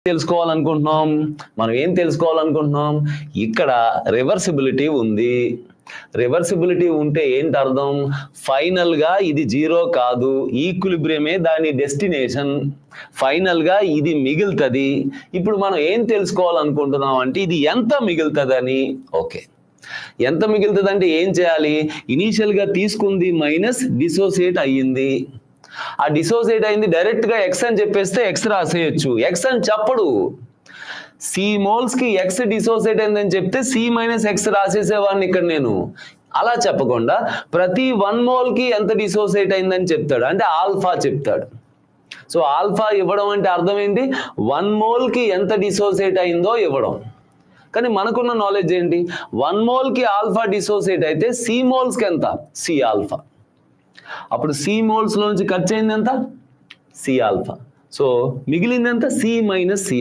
తెలుసుకోవాలనుకుంటున్నాం ఇక్కడ రివర్సిబిలిటీ ఉంది. రివర్సిబిలిటీ ఉంటే ఏంటి అర్థం? ఫైనల్ గా ఇది జీరో కాదు, ఈక్విలిబ్రియమే దాని డెస్టినేషన్. ఫైనల్ గా ఇది మిగులుతుంది. ఇప్పుడు మనం ఏం తెలుసుకోవాలనుకుంటున్నాం అంటే ఇది ఎంత మిగులుతుందని. ఓకే, ఎంత మిగులుతుంది అంటే ఏం చేయాలి? ఇనీషియల్ గా తీసుకుంది మైనస్ డిసోసియేట్ అయ్యింది. ఆ డిసోసియేట్ అయింది డైరెక్ట్ గా ఎక్స్ అని చెప్పేస్తే ఎక్స్ రాసేయచ్చు. ఎక్స్ అని చెప్పడు. సి మోల్స్ కి ఎక్స్ డిసోసియేట్ అయిందని చెప్తే సి మైనస్ ఎక్స్ రాసేసేవాడిని ఇక్కడ నేను. అలా చెప్పకుండా ప్రతి 1 మోల్ కి ఎంత డిసోసియేట్ అయిందని చెప్తాడు, అంటే ఆల్ఫా చెప్తాడు. సో ఆల్ఫా ఇవ్వడం అంటే అర్థం ఏంటి? 1 మోల్ కి ఎంత డిసోసియేట్ అయిందో ఇవ్వడం. కానీ మనకున్న నాలెడ్జ్ ఏంటి? 1 మోల్ కి ఆల్ఫా డిసోసియేట్ అయితే సి మోల్స్ కి ఎంత? C alpha. అప్పుడు సి మోల్స్ నుంచి ఖర్చు అయింది ఎంత? C alpha. సో మిగిలింది ఎంత? C minus C.